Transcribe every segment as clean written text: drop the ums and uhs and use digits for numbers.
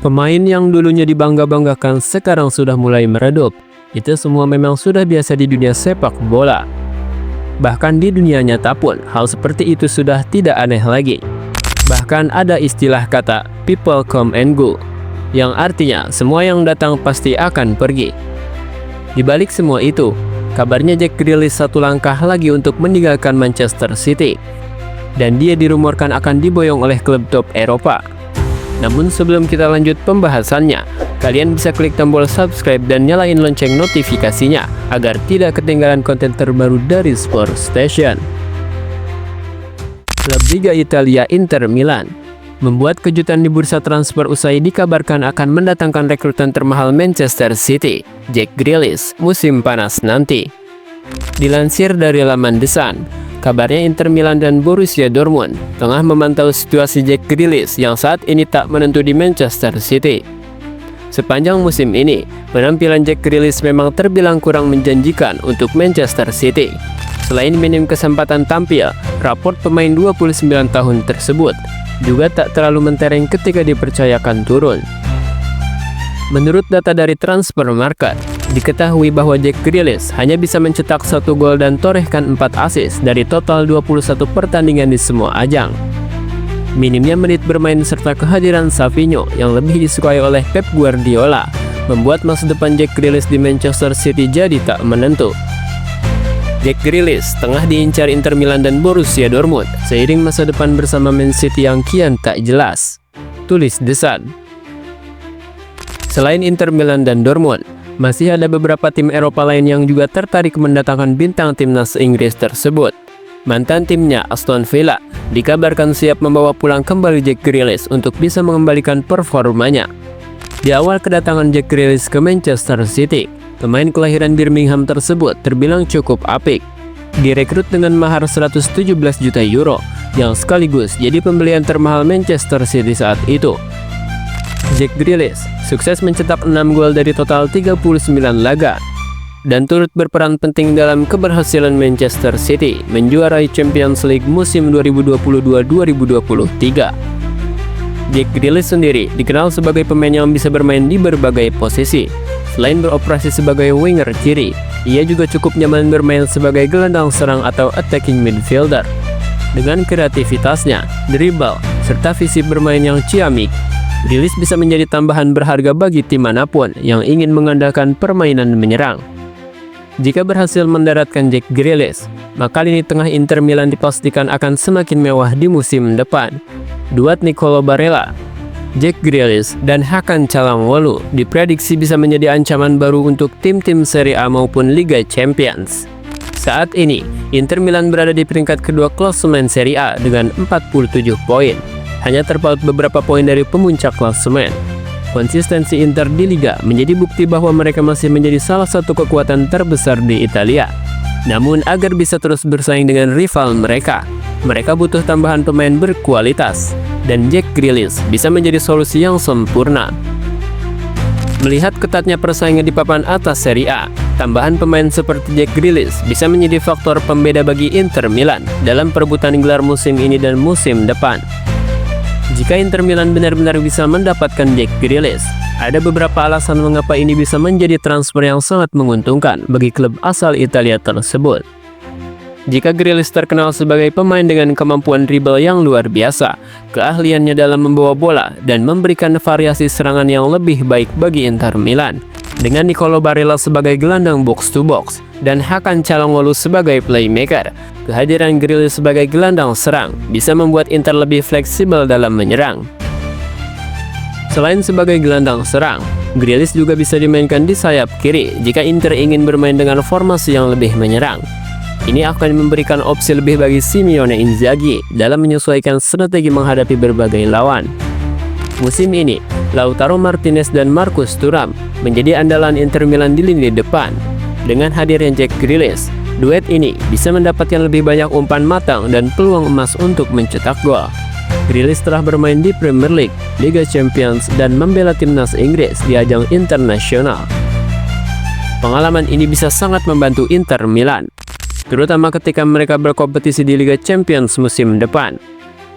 Pemain yang dulunya dibangga-banggakan sekarang sudah mulai meredup. Itu semua memang sudah biasa di dunia sepak bola. Bahkan di dunia nyata pun, hal seperti itu sudah tidak aneh lagi. Bahkan ada istilah kata people come and go, yang artinya semua yang datang pasti akan pergi. Di balik semua itu, kabarnya Jack Grealish satu langkah lagi untuk meninggalkan Manchester City. Dan dia dirumorkan akan diboyong oleh klub top Eropa. Namun sebelum kita lanjut pembahasannya, kalian bisa klik tombol subscribe dan nyalain lonceng notifikasinya agar tidak ketinggalan konten terbaru dari Sport Station. Klub Liga Italia Inter Milan membuat kejutan di bursa transfer usai dikabarkan akan mendatangkan rekrutan termahal Manchester City, Jack Grealish, musim panas nanti. Dilansir dari laman The Sun, kabarnya Inter Milan dan Borussia Dortmund tengah memantau situasi Jack Grealish yang saat ini tak menentu di Manchester City. Sepanjang musim ini, penampilan Jack Grealish memang terbilang kurang menjanjikan untuk Manchester City. Selain minim kesempatan tampil, raport pemain 29 tahun tersebut juga tak terlalu mentereng ketika dipercayakan turun. Menurut data dari Transfer Market, diketahui bahwa Jack Grealish hanya bisa mencetak 1 gol dan torehkan 4 assist dari total 21 pertandingan di semua ajang. Minimnya menit bermain serta kehadiran Savinho yang lebih disukai oleh Pep Guardiola membuat masa depan Jack Grealish di Manchester City jadi tak menentu. Jack Grealish tengah diincar Inter Milan dan Borussia Dortmund seiring masa depan bersama Man City yang kian tak jelas, tulis The Sun. Selain Inter Milan dan Dortmund, masih ada beberapa tim Eropa lain yang juga tertarik mendatangkan bintang timnas Inggris tersebut. Mantan timnya Aston Villa dikabarkan siap membawa pulang kembali Jack Grealish untuk bisa mengembalikan performanya. Di awal kedatangan Jack Grealish ke Manchester City, pemain kelahiran Birmingham tersebut terbilang cukup apik. Direkrut dengan mahar 117 juta euro, yang sekaligus jadi pembelian termahal Manchester City saat itu. Jack Grealish sukses mencetak 6 gol dari total 39 laga dan turut berperan penting dalam keberhasilan Manchester City menjuarai Champions League musim 2022-2023. Jack Grealish sendiri dikenal sebagai pemain yang bisa bermain di berbagai posisi. Selain beroperasi sebagai winger kiri, ia juga cukup nyaman bermain sebagai gelandang serang atau attacking midfielder. Dengan kreativitasnya, dribble, serta visi bermain yang ciamik, Grealish bisa menjadi tambahan berharga bagi tim manapun yang ingin mengandalkan permainan menyerang. Jika berhasil mendaratkan Jack Grealish, maka lini tengah Inter Milan dipastikan akan semakin mewah di musim depan. Duet Nicolo Barella, Jack Grealish, dan Hakan Çalhanoğlu diprediksi bisa menjadi ancaman baru untuk tim-tim Serie A maupun Liga Champions. Saat ini, Inter Milan berada di peringkat kedua klasemen Serie A dengan 47 poin. Hanya terpaut beberapa poin dari pemuncak klasemen. Konsistensi Inter di Liga menjadi bukti bahwa mereka masih menjadi salah satu kekuatan terbesar di Italia. Namun agar bisa terus bersaing dengan rival mereka butuh tambahan pemain berkualitas, dan Jack Grealish bisa menjadi solusi yang sempurna. Melihat ketatnya persaingan di papan atas Serie A, tambahan pemain seperti Jack Grealish bisa menjadi faktor pembeda bagi Inter Milan dalam perebutan gelar musim ini dan musim depan. Jika Inter Milan benar-benar bisa mendapatkan Jack Grealish, ada beberapa alasan mengapa ini bisa menjadi transfer yang sangat menguntungkan bagi klub asal Italia tersebut. Jika Grealish terkenal sebagai pemain dengan kemampuan dribble yang luar biasa, keahliannya dalam membawa bola, dan memberikan variasi serangan yang lebih baik bagi Inter Milan, dengan Nicolo Barella sebagai gelandang box-to-box, dan Hakan Çalhanoğlu sebagai playmaker, kehadiran Grealish sebagai gelandang serang bisa membuat Inter lebih fleksibel dalam menyerang. Selain sebagai gelandang serang, Grealish juga bisa dimainkan di sayap kiri jika Inter ingin bermain dengan formasi yang lebih menyerang. Ini akan memberikan opsi lebih bagi Simone Inzaghi dalam menyesuaikan strategi menghadapi berbagai lawan. Musim ini, Lautaro Martinez dan Marcus Thuram menjadi andalan Inter Milan di lini depan. Dengan hadirnya Jack Grealish, duet ini bisa mendapatkan lebih banyak umpan matang dan peluang emas untuk mencetak gol. Grealish telah bermain di Premier League, Liga Champions, dan membela timnas Inggris di ajang internasional. Pengalaman ini bisa sangat membantu Inter Milan, terutama ketika mereka berkompetisi di Liga Champions musim depan.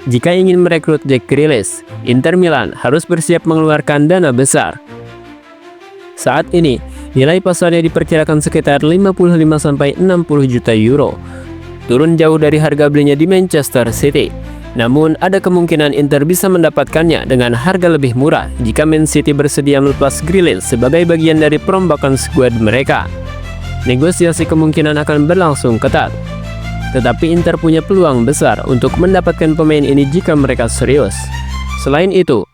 Jika ingin merekrut Jack Grealish, Inter Milan harus bersiap mengeluarkan dana besar. Saat ini, nilai pasarnya diperkirakan sekitar 55-60 juta euro. Turun jauh dari harga belinya di Manchester City. Namun, ada kemungkinan Inter bisa mendapatkannya dengan harga lebih murah jika Man City bersedia melepas Grealish sebagai bagian dari perombakan skuad mereka. Negosiasi kemungkinan akan berlangsung ketat. Tetapi Inter punya peluang besar untuk mendapatkan pemain ini jika mereka serius. Selain itu,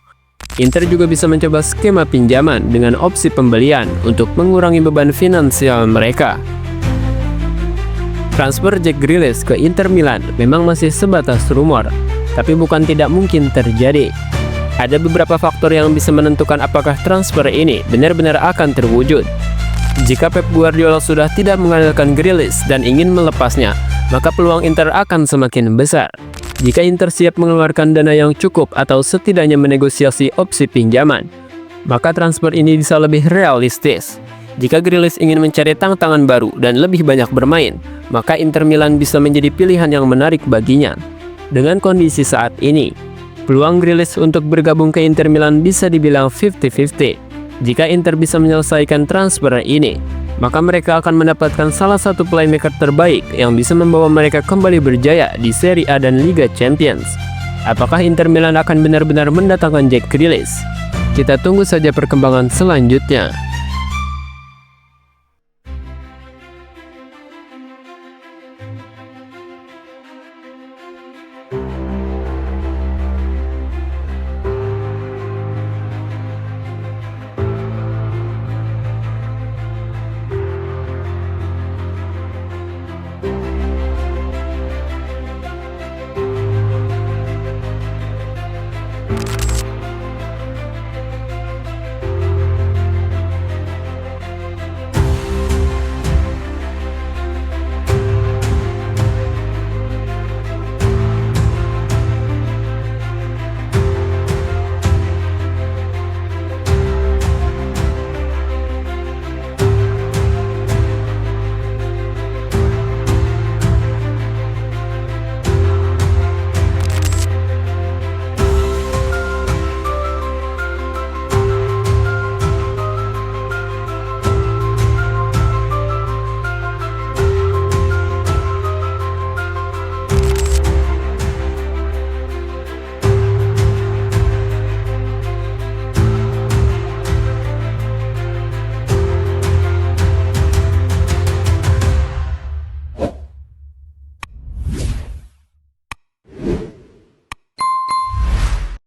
Inter juga bisa mencoba skema pinjaman dengan opsi pembelian untuk mengurangi beban finansial mereka. Transfer Jack Grealish ke Inter Milan memang masih sebatas rumor, tapi bukan tidak mungkin terjadi. Ada beberapa faktor yang bisa menentukan apakah transfer ini benar-benar akan terwujud. Jika Pep Guardiola sudah tidak mengandalkan Grealish dan ingin melepasnya, maka peluang Inter akan semakin besar. Jika Inter siap mengeluarkan dana yang cukup atau setidaknya menegosiasi opsi pinjaman, maka transfer ini bisa lebih realistis. Jika Grealish ingin mencari tantangan baru dan lebih banyak bermain, maka Inter Milan bisa menjadi pilihan yang menarik baginya. Dengan kondisi saat ini, peluang Grealish untuk bergabung ke Inter Milan bisa dibilang 50-50. Jika Inter bisa menyelesaikan transfer ini, maka mereka akan mendapatkan salah satu playmaker terbaik yang bisa membawa mereka kembali berjaya di Serie A dan Liga Champions. Apakah Inter Milan akan benar-benar mendatangkan Jack Grealish? Kita tunggu saja perkembangan selanjutnya.